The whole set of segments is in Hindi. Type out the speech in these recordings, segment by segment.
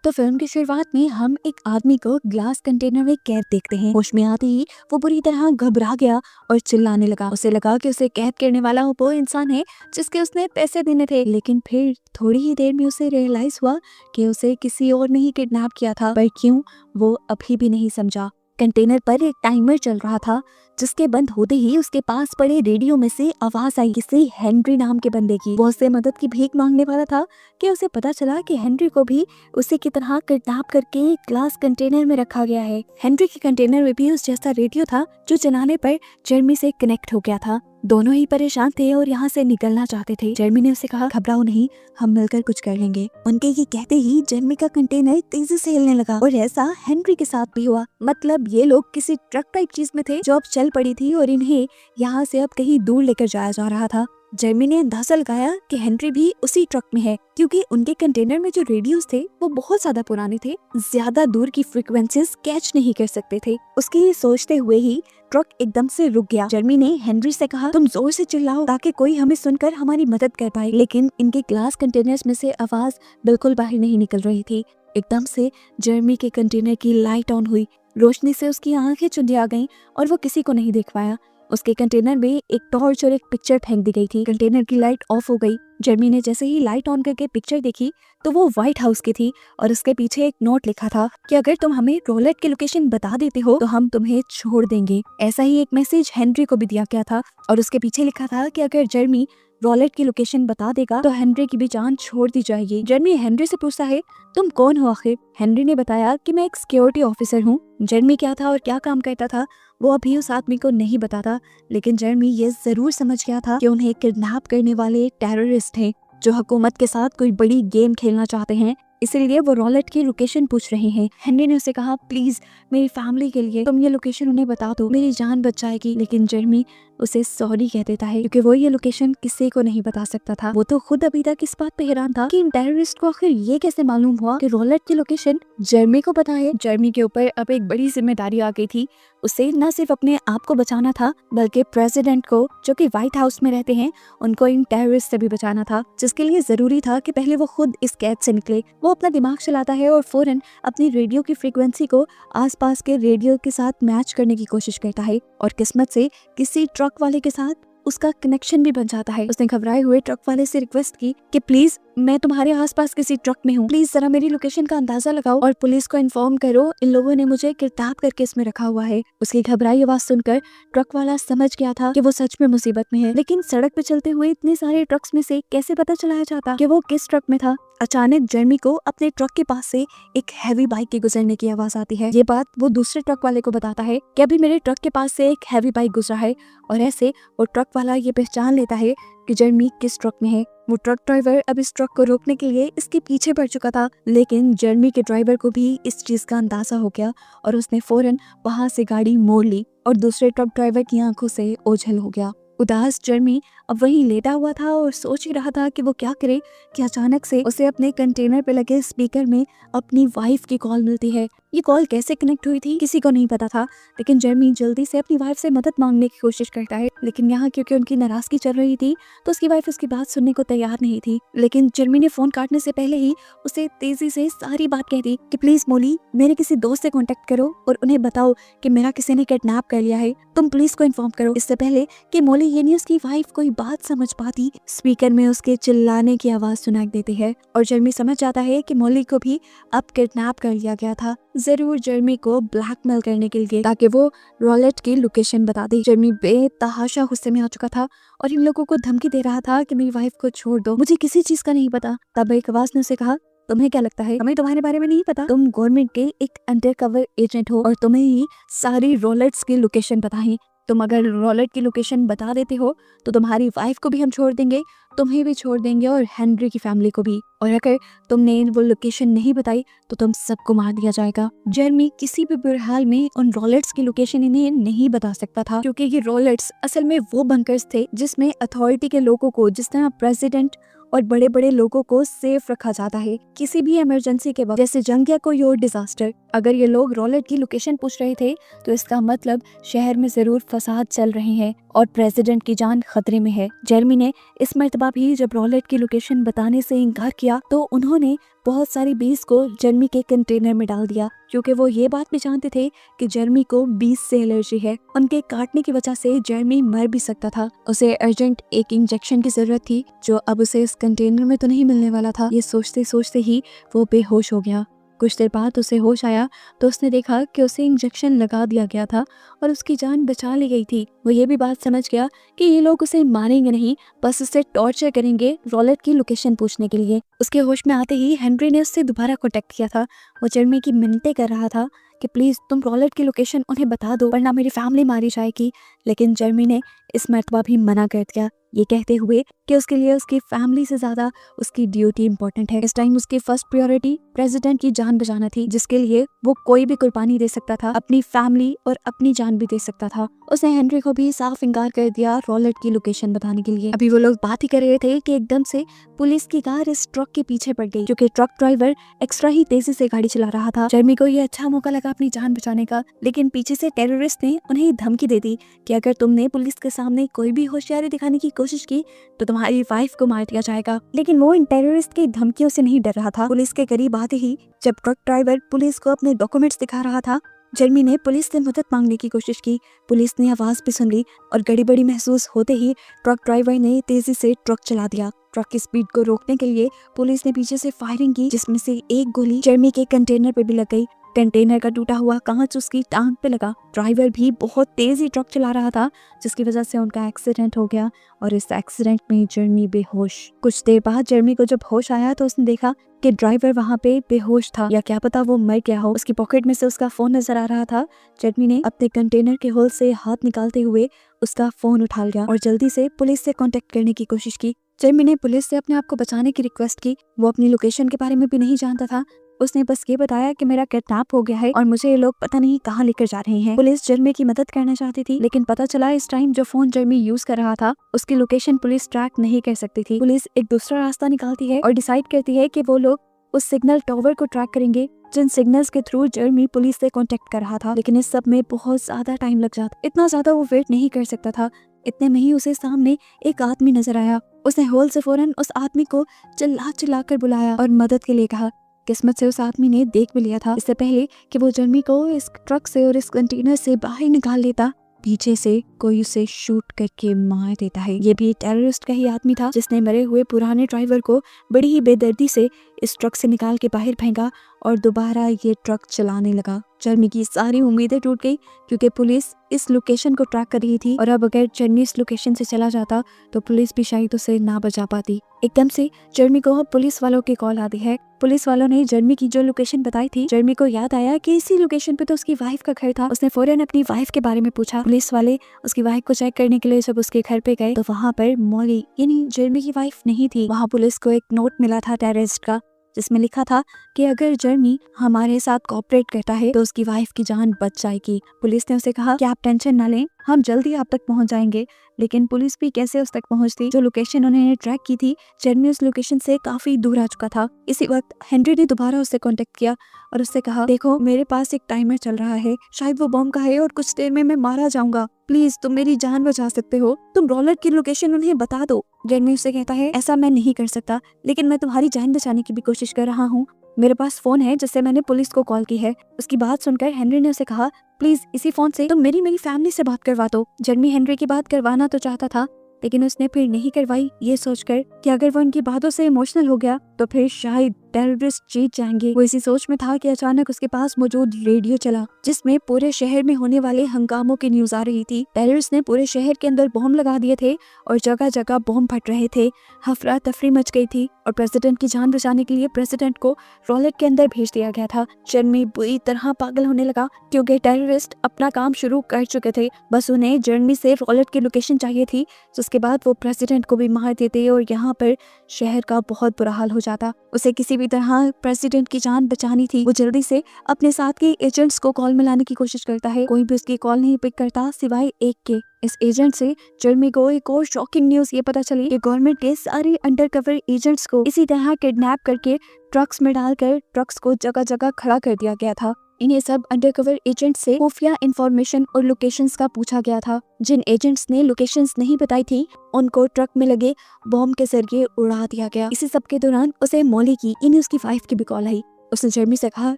तो फिल्म की शुरुआत में हम एक आदमी को ग्लास कंटेनर में कैद देखते हैं। होश में आते ही वो बुरी तरह घबरा गया और चिल्लाने लगा। उसे लगा कि उसे कैद करने वाला वो इंसान है जिसके उसने पैसे देने थे। लेकिन फिर थोड़ी ही देर में उसे रियलाइज हुआ कि उसे किसी और ने ही किडनैप किया था, पर क्यों वो अभी भी नहीं समझा। कंटेनर पर एक टाइमर चल रहा था जिसके बंद होते ही उसके पास पड़े रेडियो में से आवाज आई, किसी हेनरी नाम के बंदे की। वो उससे मदद की भीख मांगने वाला था कि उसे पता चला कि हेनरी को भी उसी की तरह किडनैप करके एक ग्लास कंटेनर में रखा गया है। हेनरी के कंटेनर में भी उस जैसा रेडियो था जो चलाने पर जर्मी से कनेक्ट हो गया था। दोनों ही परेशान थे और यहाँ से निकलना चाहते थे। जर्मी ने उसे कहा, घबराओ नहीं, हम मिलकर कुछ कर लेंगे। उनके ये कहते ही जर्मी का कंटेनर तेजी से हिलने लगा और ऐसा हेनरी के साथ भी हुआ। मतलब ये लोग किसी ट्रक टाइप चीज में थे जो अब चल पड़ी थी और इन्हें यहाँ से अब कहीं दूर लेकर जाया जा रहा था। जर्मी ने अंदाजा लगाया कि हेनरी भी उसी ट्रक में है, क्योंकि उनके कंटेनर में जो रेडियोस थे वो बहुत ज्यादा पुराने थे, ज्यादा दूर की फ्रीक्वेंसीज कैच नहीं कर सकते थे। उसके ये सोचते हुए ही ट्रक एकदम से रुक गया। जर्मी ने हेनरी से कहा, तुम जोर से चिल्लाओ ताकि कोई हमें सुनकर हमारी मदद कर पाए। लेकिन इनके ग्लास कंटेनर्स में से आवाज बिल्कुल बाहर नहीं निकल रही थी। एकदम से जर्मी के कंटेनर की लाइट ऑन हुई। रोशनी से उसकी आंखें चुंधिया गईं और वो किसी को नहीं देख पाया। उसके कंटेनर में एक टॉर्च और एक पिक्चर फेंक दी गई थी। कंटेनर की लाइट ऑफ हो गई। जर्मी ने जैसे ही लाइट ऑन करके पिक्चर देखी तो वो व्हाइट हाउस की थी और उसके पीछे एक नोट लिखा था कि अगर तुम हमें रोलेट की लोकेशन बता देते हो तो हम तुम्हें छोड़ देंगे। ऐसा ही एक मैसेज हेनरी को भी दिया गया था और उसके पीछे लिखा था कि अगर जर्मी रोलेट की लोकेशन बता देगा तो हेनरी की भी जान छोड़ दी जाएगी। जर्मी हेनरी से पूछता है, तुम कौन हो आखिर? हेनरी ने बताया कि मैं एक सिक्योरिटी ऑफिसर हूँ। जर्मी क्या था और क्या काम करता था वो अभी उस आदमी को नहीं बताता, लेकिन जर्मी ये जरूर समझ गया था कि उन्हें किडनैप करने वाले टेररिस्ट हैं जो हुकूमत के साथ कोई बड़ी गेम खेलना चाहते हैं, इसलिए वो रोलेट की लोकेशन पूछ रहे हैं। हेनरी ने उसे कहा, प्लीज मेरी फैमिली के लिए तुम ये लोकेशन उन्हें बता दो, मेरी जान बच जाएगी। लेकिन जर्मी उसे सॉरी कह देता है क्योंकि वो ये लोकेशन किसी को नहीं बता सकता था। वो तो खुद अभी तक इस बात पे हैरान था कि इन टेररिस्ट को आखिर ये कैसे मालूम हुआ कि रोलेट की लोकेशन जर्मी को पता है। जर्मी के ऊपर अब एक बड़ी जिम्मेदारी आ गई थी। उसे न सिर्फ अपने आप को बचाना था बल्कि प्रेसिडेंट को, जो कि व्हाइट हाउस में रहते हैं, उनको इन टेररिस्ट से भी बचाना था, जिसके लिए जरूरी था कि पहले वो खुद इस कैद से निकले। वो अपना दिमाग चलाता है और फौरन अपनी रेडियो की फ्रीक्वेंसी को आसपास के रेडियो के साथ मैच करने की कोशिश करता है और किस्मत से किसी ट्रक वाले के साथ उसका कनेक्शन भी बन जाता है। उसने घबराए हुए ट्रक वाले से रिक्वेस्ट की कि प्लीज मैं तुम्हारे आसपास किसी ट्रक में हूँ, प्लीज जरा मेरी लोकेशन का अंदाजा लगाओ और पुलिस को इन्फॉर्म करो, इन लोगों ने मुझे किडनैप करके इसमें रखा हुआ है। उसकी घबराई आवाज सुनकर ट्रक वाला समझ गया था कि वो सच में मुसीबत में है, लेकिन सड़क पे चलते हुए इतने सारे ट्रक्स में से कैसे पता चलाया जाता कि वो किस ट्रक में था। अचानक जर्मी को अपने ट्रक के पास से एक हैवी बाइक के गुजरने की आवाज आती है। ये बात वो दूसरे ट्रक वाले को बताता है कि अभी मेरे ट्रक के पास से एक हैवी बाइक गुजरा है और ऐसे वो ट्रक वाला ये पहचान लेता है कि जर्मी किस ट्रक में है। वो ट्रक ड्राइवर अब इस ट्रक को रोकने के लिए इसके पीछे पड़ चुका था, लेकिन जर्मी के ड्राइवर को भी इस चीज का अंदाजा हो गया और उसने फौरन वहां से गाड़ी मोड़ ली और दूसरे ट्रक ड्राइवर की आंखों से ओझल हो गया। उदास जर्मी अब वहीं लेटा हुआ था और सोच ही रहा था कि वो क्या करे कि अचानक से उसे अपने कंटेनर पे लगे स्पीकर में अपनी वाइफ की कॉल मिलती है। ये कॉल कैसे कनेक्ट हुई थी किसी को नहीं पता था, लेकिन जर्मी जल्दी से अपनी वाइफ से मदद मांगने की कोशिश करता है, लेकिन यहाँ क्योंकि उनकी नाराजगी चल रही थी तो उसकी वाइफ उसकी बात सुनने को तैयार नहीं थी। लेकिन जर्मी ने फोन काटने से पहले ही उसे तेजी से सारी बात कह दी कि प्लीज मोली, मेरे किसी दोस्त से कॉन्टेक्ट करो और उन्हें बताओ कि मेरा किसी ने किडनैप कर लिया है, तुम पुलिस को इन्फॉर्म करो। इससे पहले कि मोली यानी उसकी वाइफ कोई बात समझ पाती, स्पीकर में उसके चिल्लाने की आवाज सुनाई देती है और जर्मी समझ जाता है कि मोली को भी अब किडनैप कर लिया गया था, जरूर जर्मी को ब्लैकमेल करने के लिए ताकि वो रोलेट की लोकेशन बता दे। जर्मी बेतहाशा गुस्से में आ चुका था और इन लोगों को धमकी दे रहा था कि मेरी वाइफ को छोड़ दो, मुझे किसी चीज का नहीं पता। तब एक आवाज ने उसे कहा, तुम्हें क्या लगता है हमें तुम्हारे बारे में नहीं पता? तुम गवर्नमेंट के एक अंडरकवर एजेंट हो और तुम्हें ही सारी रोलेट्स की लोकेशन पता है। तुम अगर रोलेट की लोकेशन बता देते हो तो तुम्हारी वाइफ को भी हम छोड़ देंगे, तुम्हें भी छोड़ देंगे और हेनरी की फैमिली को भी, और अगर तुमने वो लोकेशन नहीं बताई तो तुम सबको मार दिया जाएगा। जर्मी किसी भी बुरे हाल में उन रोलेट्स की लोकेशन इन्हें नहीं बता सकता था, क्योंकि ये रोलेट्स असल में वो बंकर्स थे जिसमें अथॉरिटी के लोगों को, जिस तरह प्रेसिडेंट और बड़े बड़े लोगों को सेफ रखा जाता है किसी भी इमरजेंसी के वक्त, जैसे जंग या कोई और डिजास्टर। अगर ये लोग रोलेट की लोकेशन पूछ रहे थे तो इसका मतलब शहर में जरूर फसाद चल रहे हैं और प्रेसिडेंट की जान खतरे में है। जर्मी ने इस मर्तबा भी जब रोलेट की लोकेशन बताने से इनकार किया तो उन्होंने बहुत सारी बीज को जर्मी के कंटेनर में डाल दिया, क्योंकि वो ये बात भी जानते थे कि जर्मी को बीज से एलर्जी है। उनके काटने की वजह से जर्मी मर भी सकता था। उसे अर्जेंट एक इंजेक्शन की जरूरत थी, जो अब उसे इस कंटेनर में तो नहीं मिलने वाला था। ये सोचते सोचते ही वो बेहोश हो गया। कुछ देर बाद उसे होश आया तो उसने देखा कि उसे इंजेक्शन लगा दिया गया था और उसकी जान बचा ली गई थी। वो ये भी बात समझ गया कि ये लोग उसे मारेंगे नहीं, बस उसे टॉर्चर करेंगे रॉलेट की लोकेशन पूछने के लिए। उसके होश में आते ही हेनरी ने उससे दोबारा कॉन्टेक्ट किया था। वो जर्मी की मिन्नतें कर रहा था कि प्लीज तुम रॉलेट की लोकेशन उन्हें बता दो, वरना मेरी फैमिली मारी जाएगी। लेकिन जर्मी ने इस मर्तबा भी मना कर दिया, ये कहते हुए कि उसके लिए उसकी फैमिली से ज्यादा उसकी ड्यूटी इंपॉर्टेंट है। इस टाइम उसकी फर्स्ट प्रायोरिटी प्रेसिडेंट की जान बचाना थी, जिसके लिए वो कोई भी कुर्बानी दे सकता था, अपनी फैमिली और अपनी जान भी दे सकता था। उसने हेनरी को भी साफ इनकार कर दिया रॉलेट की लोकेशन बताने के लिए। अभी वो लोग बात ही कर रहे थे कि एकदम से पुलिस की कार इस ट्रक के पीछे पड़ गई, क्योंकि ट्रक ड्राइवर एक्स्ट्रा ही तेजी से गाड़ी चला रहा था। जर्मी को ये अच्छा मौका लगा अपनी जान बचाने का, लेकिन पीछे से टेररिस्ट ने उन्हें धमकी दे दी कि अगर तुमने पुलिस के सामने कोई भी होशियारी दिखाने की कोशिश की तो तुम्हारी वाइफ को मार दिया जाएगा। लेकिन वो इन टेररिस्ट की धमकियों से नहीं डर रहा था। पुलिस के करीब आते ही जब ट्रक ड्राइवर पुलिस को अपने डॉक्यूमेंट्स दिखा रहा था, जर्मी ने पुलिस से मदद मांगने की कोशिश की। पुलिस ने आवाज भी सुन ली और गड़बड़ी महसूस होते ही ट्रक ड्राइवर ने तेजी से ट्रक चला दिया। ट्रक की स्पीड को रोकने के लिए पुलिस ने पीछे से फायरिंग की, जिसमें से एक गोली जर्मी के कंटेनर पे भी लग गई। कंटेनर का टूटा हुआ कांच उसकी टांग पे लगा। ड्राइवर भी बहुत तेजी ट्रक चला रहा था, जिसकी वजह से उनका एक्सीडेंट हो गया और इस एक्सीडेंट में जर्मी बेहोश। कुछ देर बाद जर्मी को जब होश आया तो उसने देखा कि ड्राइवर वहाँ पे बेहोश था, या क्या पता वो मर गया हो। उसकी पॉकेट में से उसका फोन नजर आ रहा था। जर्मी ने अपने कंटेनर के होल से हाथ निकालते हुए उसका फोन उठा लिया और जल्दी से पुलिस से कांटेक्ट करने की कोशिश की। जर्मी ने पुलिस से अपने आप को बचाने की रिक्वेस्ट की। वो अपनी लोकेशन के बारे में भी नहीं जानता था। उसने बस ये बताया कि मेरा किडनैप हो गया है और मुझे ये लोग पता नहीं कहाँ लेकर जा रहे हैं। पुलिस जर्मी की मदद करना चाहती थी, लेकिन पता चला इस टाइम जो फोन जर्मी यूज कर रहा था उसकी लोकेशन पुलिस ट्रैक नहीं कर सकती थी। पुलिस एक दूसरा रास्ता निकालती है और डिसाइड करती है कि वो लोग उस सिग्नल टावर को ट्रैक करेंगे जिन सिग्नल्स के थ्रू जर्मी पुलिस से कांटेक्ट कर रहा था। लेकिन इस सब में बहुत ज्यादा टाइम लग जाता, इतना ज्यादा वो वेट नहीं कर सकता था। इतने में ही उसे सामने एक आदमी नजर आया। उसने होल से फौरन उस आदमी को चिल्ला चिल्ला कर बुलाया और मदद के लिए कहा। किस्मत से उस आदमी ने देख भी लिया था इससे पहले कि वो जर्मी को इस ट्रक से और इस कंटेनर से बाहर निकाल लेता, पीछे से कोई उसे शूट करके मार देता है। ये भी टेररिस्ट का ही आदमी था जिसने मरे हुए पुराने ड्राइवर को बड़ी ही बेदर्दी से इस ट्रक से निकाल के बाहर फेंका और दोबारा ये ट्रक चलाने लगा। जर्मी की सारी उम्मीदें टूट गई, क्योंकि पुलिस इस लोकेशन को ट्रैक कर रही थी और अब अगर जर्मी इस लोकेशन से चला जाता तो पुलिस भी शायद उसे ना बचा पाती। एकदम से जर्मी को पुलिस वालों की कॉल आती है। पुलिस वालों ने जर्मी की जो लोकेशन बताई थी, जर्मी को याद आया कि इसी लोकेशन पे तो उसकी वाइफ का घर था। उसने फौरन अपनी वाइफ के बारे में पूछा। पुलिस वाले उसकी वाइफ को चेक करने के लिए जब उसके घर पे गए तो वहाँ पर मॉली यानी जर्मी की वाइफ नहीं थी। वहाँ पुलिस को एक नोट मिला था टेररिस्ट का, जिसमें लिखा था कि अगर जर्मी हमारे साथ कोऑपरेट करता है तो उसकी वाइफ की जान बच जाएगी। पुलिस ने उसे कहा कि आप टेंशन ना लें, हम जल्दी आप तक पहुंच जाएंगे। लेकिन पुलिस भी कैसे उस तक पहुंचती? जो लोकेशन उन्होंने ट्रैक की थी, जर्मी उस लोकेशन से काफी दूर आ चुका था। इसी वक्त हेनरी ने दोबारा उससे कांटेक्ट किया और उससे कहा, देखो मेरे पास एक टाइमर चल रहा है, शायद वो बम का है और कुछ देर में मैं मारा जाऊंगा। प्लीज तुम मेरी जान बचा सकते हो, तुम रॉलेट की लोकेशन उन्हें बता दो। जर्मी उससे कहता है, ऐसा मैं नहीं कर सकता, लेकिन मैं तुम्हारी जान बचाने की भी कोशिश कर रहा हूँ। मेरे पास फोन है जिससे मैंने पुलिस को कॉल की है। उसकी बात सुनकर हेनरी ने उसे कहा, प्लीज इसी फोन से तुम मेरी फैमिली से बात करवा दो। जर्मी हेनरी की बात करवाना तो चाहता था, लेकिन उसने फिर नहीं करवाई, ये सोचकर कि अगर वो उनकी बातों से इमोशनल हो गया तो फिर शायद टेररिस्ट जीत जाएंगे। वो इसी सोच में था कि अचानक उसके पास मौजूद रेडियो चला, जिसमें पूरे शहर में होने वाले हंगामों की न्यूज आ रही थी। टेररिस्ट ने पूरे शहर के अंदर बम लगा दिए थे और जगह जगह बम फट रहे थे। हफरा तफरी मच गई थी और प्रेसिडेंट की जान बचाने के लिए प्रेसिडेंट को रॉलेट के अंदर भेज दिया गया था। जर्मी बुरी तरह पागल होने लगा, क्योंकि टेररिस्ट अपना काम शुरू कर चुके थे। बस उन्हें जर्मी से रॉलेट की लोकेशन चाहिए थी, जिसके बाद वो प्रेसिडेंट को भी मार देते और यहाँ पर शहर का बहुत बुरा हाल हो जाता। उसे किसी भी तरह प्रेसिडेंट की जान बचानी थी। वो जल्दी से अपने साथ के एजेंट्स को कॉल मिलाने की कोशिश करता है, कोई भी उसकी कॉल नहीं पिक करता सिवाय एक के। इस एजेंट से जर्मी को एक और शॉकिंग न्यूज ये पता चली कि गवर्नमेंट के सारे अंडरकवर एजेंट्स को इसी तरह किडनैप करके ट्रक्स में डालकर ट्रक्स को जगह जगह खड़ा कर दिया गया था। इन्हें सब अंडरकवर एजेंट से खुफिया इंफॉर्मेशन और लोकेशंस का पूछा गया था। जिन एजेंट्स ने लोकेशंस नहीं बताई थी उनको ट्रक में लगे बॉम्ब के जरिए उड़ा दिया गया। इसी सब के दौरान उसे मॉली की यानी उसकी वाइफ की भी कॉल आई। उसने जेरमी से कहा,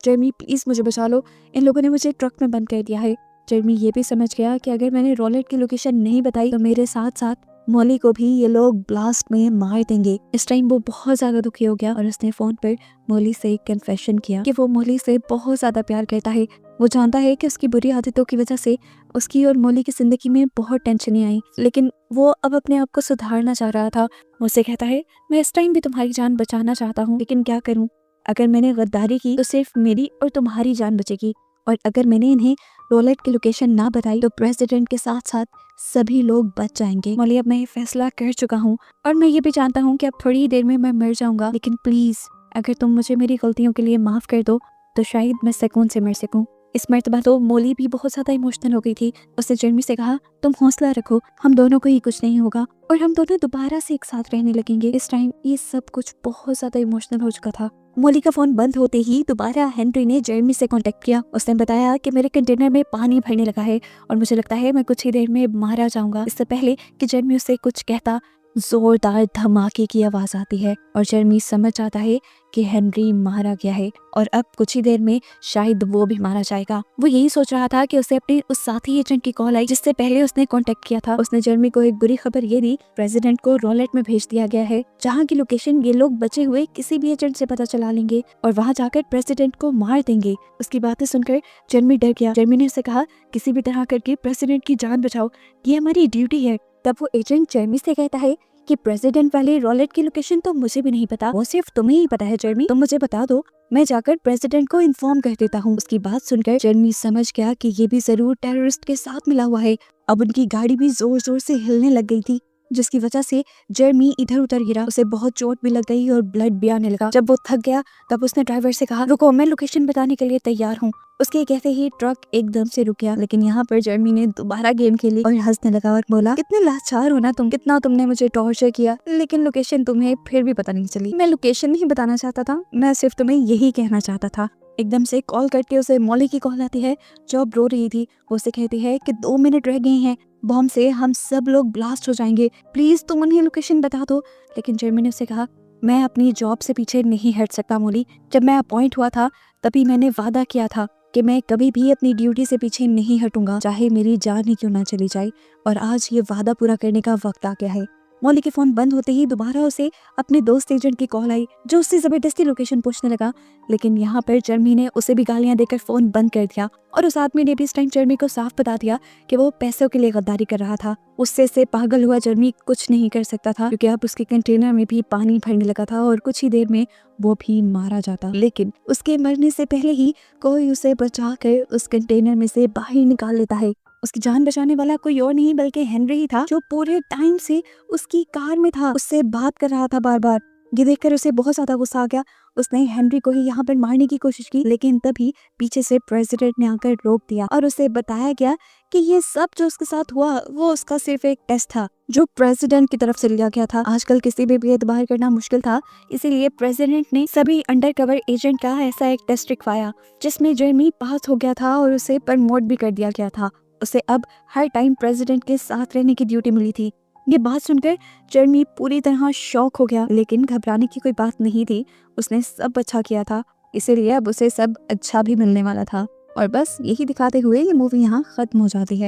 जेरमी प्लीज मुझे बचा लो, इन लोगों ने मुझे ट्रक में बंद कर दिया है। जेरमी ये भी समझ गया कि अगर मैंने रॉलेट की लोकेशन नहीं बताई तो मेरे साथ साथ मॉली को भी ये लोग ब्लास्ट में मार देंगे। इस टाइम वो बहुत ज्यादा दुखी हो गया और उसने फोन पर मॉली से कन्फेशन किया कि वो मॉली से बहुत ज्यादा प्यार करता है। वो जानता है कि उसकी बुरी आदतों की वजह से उसकी और मॉली की जिंदगी में बहुत टेंशनें आई, लेकिन वो अब अपने आप को सुधारना चाह रहा था। मुझसे कहता है, मैं इस टाइम भी तुम्हारी जान बचाना चाहता हूँ, लेकिन क्या करूँ? अगर मैंने गद्दारी की तो सिर्फ मेरी और तुम्हारी जान बचेगी, और अगर मैंने इन्हें रॉलेट की लोकेशन ना बताई तो प्रेसिडेंट के साथ साथ सभी लोग बच जाएंगे। मॉली, अब मैं ये फैसला कर चुका हूँ और मैं ये भी जानता हूँ कि अब थोड़ी ही देर में मैं मर जाऊंगा, लेकिन प्लीज अगर तुम मुझे मेरी गलतियों के लिए माफ कर दो तो शायद मैं सुकून से मर सकूं। इस मर्तबा तो मॉली भी बहुत ज्यादा इमोशनल हो गई थी। उसने जेरमी से कहा, तुम हौसला रखो, हम दोनों को ही कुछ नहीं होगा और हम दोनों दोबारा से एक साथ रहने लगेंगे। इस टाइम ये सब कुछ बहुत ज्यादा इमोशनल हो चुका था। मॉली का फोन बंद होते ही दोबारा हेनरी ने जेरमी से कांटेक्ट किया। उसने बताया कि मेरे कंटेनर में पानी भरने लगा है और मुझे लगता है मैं कुछ ही देर में मारा जाऊंगा। इससे पहले कि जेरमी उससे कुछ कहता, जोरदार धमाके की आवाज आती है और जेरमी समझ जाता है कि हेनरी मारा गया है और अब कुछ ही देर में शायद वो भी मारा जाएगा। वो यही सोच रहा था कि उसे अपने उस साथी एजेंट की कॉल आई जिससे पहले उसने कांटेक्ट किया था। उसने जेरमी को एक बुरी खबर ये दी, प्रेसिडेंट को रॉलेट में भेज दिया गया है, जहाँ की लोकेशन ये लोग बचे हुए किसी भी एजेंट से पता चला लेंगे और वहाँ जाकर प्रेसिडेंट को मार देंगे। उसकी बातें सुनकर जेरमी डर गया। जेरमी ने उसे कहा, किसी भी तरह करके प्रेसिडेंट की जान बचाओ, ये हमारी ड्यूटी है। तब वो एजेंट जेरमी से कहता है कि प्रेसिडेंट वाले रॉलेट की लोकेशन तो मुझे भी नहीं पता, वो सिर्फ तुम्हें ही पता है जेरमी, तुम मुझे बता दो, मैं जाकर प्रेसिडेंट को इन्फॉर्म कर देता हूँ। उसकी बात सुनकर जेरमी समझ गया कि ये भी जरूर टेररिस्ट के साथ मिला हुआ है। अब उनकी गाड़ी भी जोर जोर से हिलने लग गई थी, जिसकी वजह से जेरमी इधर उधर गिरा। उसे बहुत चोट भी लग गई और ब्लड भी आने लगा। जब वो थक गया तब उसने ड्राइवर से कहा, रुको, मैं लोकेशन बताने के लिए तैयार हूँ। उसके कहते ही ट्रक एकदम से रुक गया, लेकिन यहाँ पर जेरमी ने दोबारा गेम खेली और हंसने लगा और बोला, कितने लाचार हो ना तुम, कितना तुमने मुझे टॉर्चर किया, लेकिन लोकेशन तुम्हें फिर भी पता नहीं चली। मैं लोकेशन नहीं बताना चाहता था, मैं सिर्फ तुम्हें यही कहना चाहता था। एकदम से कॉल करके उसे मॉली की कॉल आती है जो अब रो रही थी। वो उसे कहती है कि 2 मिनट रह गए हैं, बॉम्ब से हम सब लोग ब्लास्ट हो जाएंगे, प्लीज तुम उन्हें लोकेशन बता दो। लेकिन जेरमी ने उसे कहा, मैं अपनी जॉब से पीछे नहीं हट सकता मॉली, जब मैं अपॉइंट हुआ था तभी मैंने वादा किया था कि मैं कभी भी अपनी ड्यूटी से पीछे नहीं हटूंगा, चाहे मेरी जान ही क्यों ना चली जाए, और आज ये वादा पूरा करने का वक्त आ गया है। मॉली के फोन बंद होते ही दोबारा उसे अपने दोस्त एजेंट की कॉल आई जो उससे जबरदस्ती लोकेशन पूछने लगा, लेकिन यहाँ पर जेरमी ने उसे भी गालियां देकर फोन बंद कर दिया और उस आदमी ने भी इस टाइम जेरमी को साफ बता दिया कि वो पैसों के लिए गद्दारी कर रहा था। उससे से पागल हुआ जेरमी कुछ नहीं कर सकता था क्योंकि अब उसके कंटेनर में भी पानी भरने लगा था और कुछ ही देर में वो भी मारा जाता। लेकिन उसके मरने से पहले ही कोई उसे बचा कर उस कंटेनर में से बाहर निकाल लेता है। उसकी जान बचाने वाला कोई और नहीं बल्कि हेनरी ही था, जो पूरे टाइम से उसकी कार में था, उससे बात कर रहा था बार बार। ये देखकर उसे बहुत ज्यादा गुस्सा आ गया। उसने हेनरी को ही यहाँ पर मारने की कोशिश की, लेकिन तभी पीछे से प्रेसिडेंट ने आकर रोक दिया और उसे बताया गया कि ये सब जो उसके साथ हुआ वो उसका सिर्फ एक टेस्ट था जो प्रेसिडेंट की तरफ से लिया गया था। आजकल किसी भी एतबार करना मुश्किल था, इसीलिए प्रेसिडेंट ने सभी अंडरकवर एजेंट का ऐसा एक टेस्ट रखवाया जिसमें जेरमी पास हो गया था और उसे प्रमोट भी कर दिया गया था। उसे अब हर टाइम प्रेसिडेंट के साथ रहने की ड्यूटी मिली थी। ये बात सुनकर जेरमी पूरी तरह शॉक हो गया, लेकिन घबराने की कोई बात नहीं थी। उसने सब अच्छा किया था, इसीलिए अब उसे सब अच्छा भी मिलने वाला था। और बस यही दिखाते हुए ये मूवी यहाँ खत्म हो जाती है।